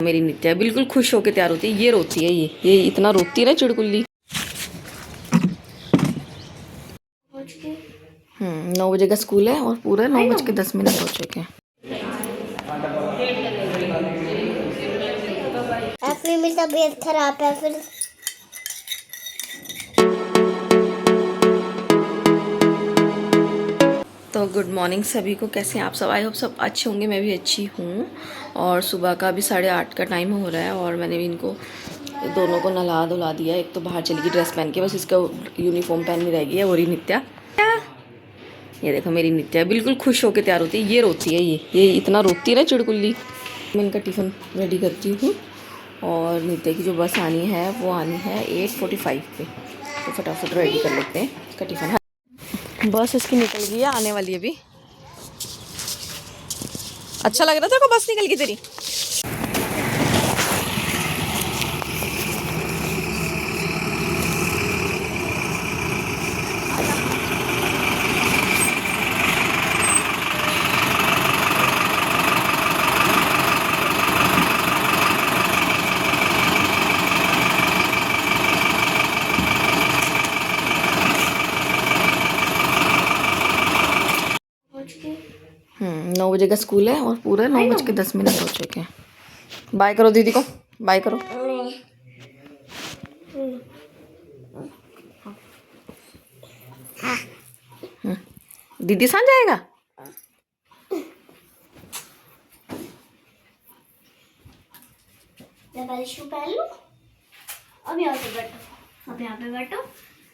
मेरी नित्या बिल्कुल खुश होकर तैयार होती है। ये रोती है, ये इतना रोती है ना चिड़कुल्ली। 9 बजे का स्कूल है और पूरा 9:10 हो चुके हैं। फिर मेरी तबीयत खराब है फिर। तो गुड मॉर्निंग सभी को, कैसे हैं आप सब? आई होप सब अच्छे होंगे, मैं भी अच्छी हूँ। और सुबह का भी 8:30 का टाइम हो रहा है और मैंने भी इनको दोनों को नहला धुला दिया। एक तो बाहर चली गई ड्रेस पहन के, बस इसका यूनिफॉर्म पहननी रह गई है। और नित्या, ये देखो मेरी नित्या बिल्कुल खुश होकर तैयार होती है। ये रोती है, ये इतना रोती है ना चिड़कुल्ली। मैं इनका टिफ़िन रेडी करती हूँ और नित्या की जो बस आनी है वो आनी है 8:45 पे, तो फटाफट रेडी कर लेते हैं इसका टिफ़िन। बस इसकी निकल गई है, आने वाली है अभी। अच्छा लग रहा था को बस निकल गई तेरी। चुकी 9 बजे का स्कूल है और पूरा 9:10 हो चुके हैं। बाय करो दीदी को, बाय करो। दीदी साथ जाएगा। मैं पहले शू पहन लूं। अब यहाँ पे बैठो, अब यहाँ पे बैठो,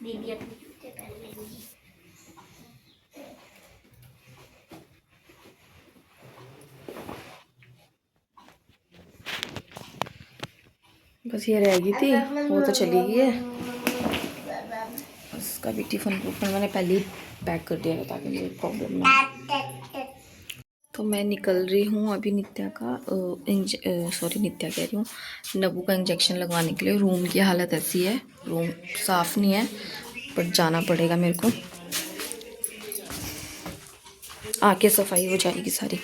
दीदी अपने जूते पहन लेंगी। बस ये रहेगी थी, वो तो चली गई है। उसका भी टिफिन मैंने पहले ही पैक कर दिया ताकि मुझे प्रॉब्लम ना। तो मैं निकल रही हूँ अभी नित्या का नित्या कह रही हूँ, नबू का इंजेक्शन लगवाने के लिए। रूम की हालत ऐसी है, रूम साफ़ नहीं है, पर जाना पड़ेगा मेरे को। आके सफाई हो जाएगी सारी।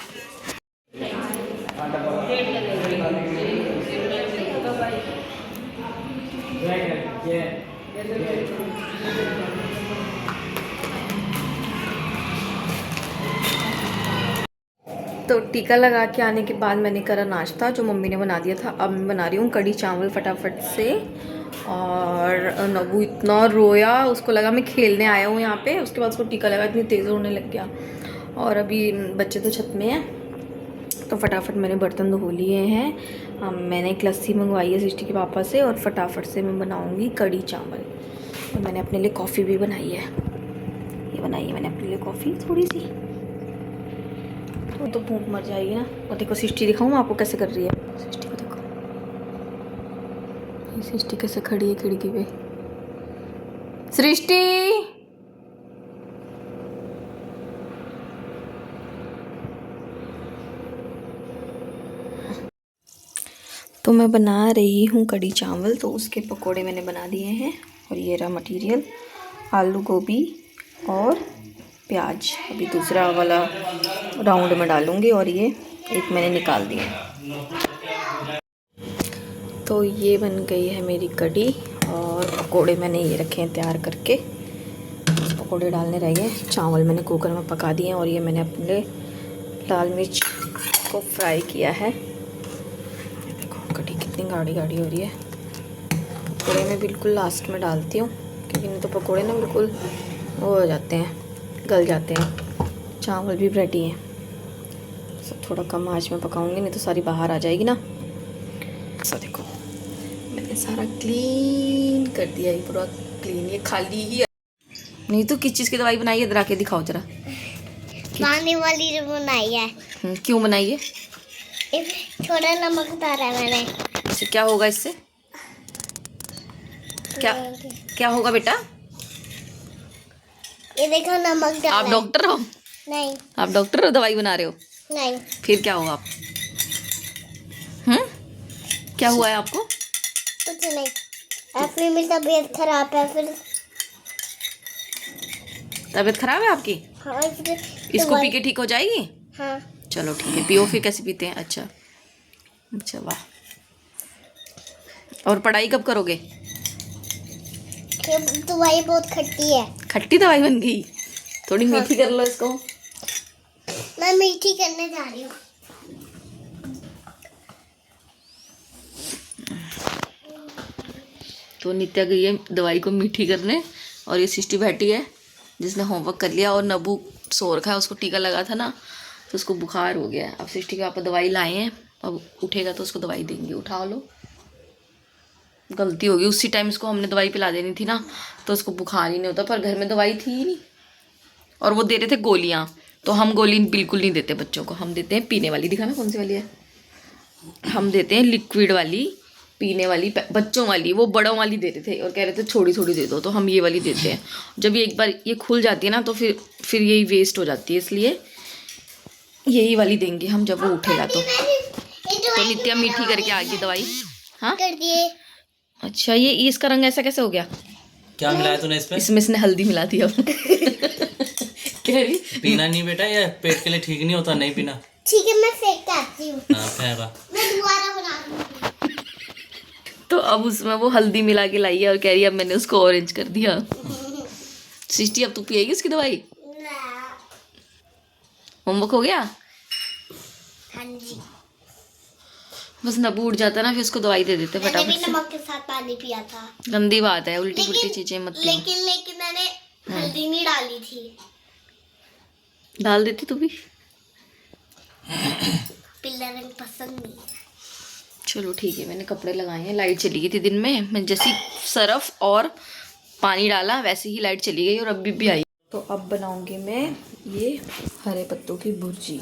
तो टीका लगा के आने के बाद मैंने करा नाश्ता जो मम्मी ने बना दिया था। अब मैं बना रही हूँ कढ़ी चावल फटाफट से। और नबू इतना रोया, उसको लगा मैं खेलने आया हूँ यहाँ पे। उसके बाद उसको टीका लगा, इतनी तेज़ रोने लग गया। और अभी बच्चे तो छत में हैं, तो फटाफट मैंने बर्तन धो लिए हैं। मैंने एक लस्सी मंगवाई है सृष्टि के पापा से और फटाफट से मैं बनाऊँगी कढ़ी चावल। और मैंने अपने लिए कॉफ़ी भी बनाई है, ये बनाई है मैंने अपने लिए कॉफ़ी थोड़ी सी। तो भूख मर जाएगी ना। और देखो सृष्टि, दिखाऊँ मैं आपको कैसे कर रही है। सृष्टि को देखो, सृष्टि कैसे खड़ी है खिड़की पे। सृष्टि, तो मैं बना रही हूँ कढ़ी चावल, तो उसके पकोड़े मैंने बना दिए हैं। और ये रहा मटेरियल, आलू गोभी और प्याज। अभी दूसरा वाला राउंड में डालूँगी और ये एक मैंने निकाल दिया। तो ये बन गई है मेरी कढ़ी और पकोड़े मैंने ये रखे हैं तैयार करके। पकोड़े डालने रह गए। चावल मैंने कुकर में पका दिए और ये मैंने अपने लाल मिर्च को फ्राई किया है। देखो कढ़ी कितनी गाढ़ी गाढ़ी हो रही है। पकोड़े मैं बिल्कुल लास्ट में डालती हूँ क्योंकि नहीं तो पकोड़े ना बिल्कुल वो हो जाते हैं, गल जाते हैं। चावल भी रेडी है, सब थोड़ा कम आंच में पकाऊंगी नहीं तो सारी बाहर आ जाएगी ना। ऐसा देखो मैंने सारा क्लीन कर दिया, ये पूरा क्लीन, ये खाली ही है। नहीं तो किस चीज़ की दवाई बनाई है, इधर आके दिखाओ जरा। पानी वाली जो बनाई है। क्यों बनाई है? थोड़ा नमक डाला है मैंने। अच्छा, क्या होगा इससे? क्या क्या होगा बेटा? ये देखो नमक डाला। आप डॉक्टर हो? नहीं। आप डॉक्टर हो, दवाई बना रहे हो? नहीं। फिर क्या होगा आप? क्या हुआ है आपको? कुछ नहीं, फिर मेरी तबीयत खराब है फिर। तबीयत खराब है आपकी? हाँ, इसको पी के ठीक हो जाएगी? हाँ। चलो ठीक है, पियो। फिर कैसे पीते हैं? अच्छा अच्छा, वाह। और पढ़ाई कब करोगे? ये दवाई बहुत खट्टी है। खट्टी दवाई बन गई, थोड़ी हाँ। मीठी कर लो इसको। मैं मीठी करने जा रही हूँ। तो नित्या गई है दवाई को मीठी करने, और ये सिस्टी बैठी है जिसने होमवर्क कर लिया, और नबू सो रखा है, उसको टीका लगा था ना तो उसको बुखार हो गया है। अब सिस्टी के पापा दवाई लाए हैं, अब उठेगा तो उसको दवाई देंगे। उठा लो, गलती होगी, उसी टाइम इसको हमने दवाई पिला देनी थी ना, तो उसको बुखार ही नहीं होता, पर घर में दवाई थी ही नहीं। और वो दे रहे थे गोलियाँ, तो हम गोली बिल्कुल नहीं देते बच्चों को, हम देते हैं पीने वाली। दिखाना कौन सी वाली है? हम देते हैं लिक्विड वाली, पीने वाली, बच्चों वाली। वो बड़ों वाली देते थे और कह रहे थे थोड़ी थोड़ी दे दो, तो हम ये वाली देते हैं। जब ये एक बार ये खुल जाती है ना तो फिर यही वेस्ट हो जाती है, इसलिए यही वाली देंगे हम जब वो उठेगा तो। नित्या मीठी करके आ गई दवाई। हाँ कर दिए। अच्छा, ये इसका रंग ऐसा कैसे हो गया? क्या मिलाया तूने इसमें? इसमें इसने हल्दी मिला दी। अब कह रही पीना नहीं बेटा, ये पेट के लिए ठीक नहीं होता, नहीं पीना। ठीक है, मैं फेंक के आती हूँ। हाँ फेंका। मैं दोबारा बना दूँगी। तो अब उसमें वो हल्दी मिला के लाई है और कह रही है अब मैंने उसको ऑरेंज कर दिया। सृष्टि अब तू पिएगी उसकी दवाई? होमवर्क हो गया? हाँ जी। बस नबू उठ जाता ना, फिर उसको दवाई दे देते मैंने फटाफट भी से। नमक के साथ पानी पिया था। गंदी बात है, उल्टी पुल्टी चीजें मत पियो। लेकिन मैंने हल्दी नहीं डाली थी। डाल देती तू भी। पीला रंग पसंद नहीं है। चलो ठीक है, मैंने कपड़े लगाए हैं। लाइट चली गई थी दिन में, मैं जैसी सरफ और पानी डाला वैसे ही लाइट चली गई और अभी भी आई। तो अब बनाऊंगी मैं ये हरे पत्तों की भुर्जी,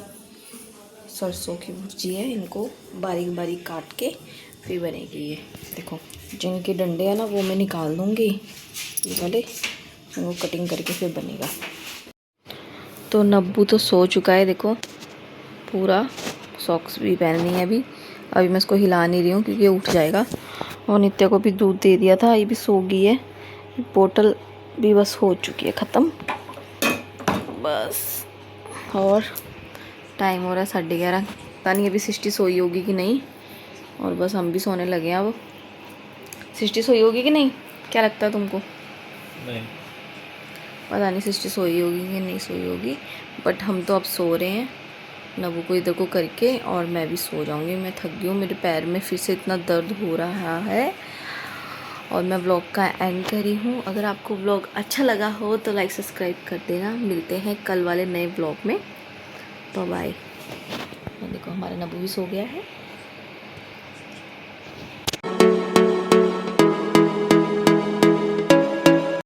सरसों की भुर्जी है। इनको बारीक बारीक काट के फिर बनेगी ये। देखो जिनके डंडे हैं ना वो मैं निकाल दूँगी, ये वाले इनको कटिंग करके फिर बनेगा। तो नब्बू तो सो चुका है, देखो पूरा, सॉक्स भी पहननी है अभी मैं इसको हिला नहीं रही हूँ क्योंकि ये उठ जाएगा। और नित्या को भी दूध दे दिया था, ये भी सो गई है। बोतल भी बस हो चुकी है ख़त्म बस। और टाइम हो रहा है 11:30, पता नहीं अभी सृष्टि सोई होगी कि नहीं। और बस हम भी सोने लगे हैं अब। सृष्टि सोई होगी कि नहीं, क्या लगता है तुमको? नहीं पता नहीं सृष्टि सोई होगी कि नहीं सोई होगी, बट हम तो अब सो रहे हैं नबू को इधर को करके, और मैं भी सो जाऊंगी। मैं थक गई हूँ, मेरे पैर में फिर से इतना दर्द हो रहा है। और मैं व्लॉग का एंड कर रही हूँ। अगर आपको व्लॉग अच्छा लगा हो तो लाइक सब्सक्राइब कर देना। मिलते हैं कल वाले नए व्लॉग में, तो बाय। देखो हमारा नबू भी सो गया है।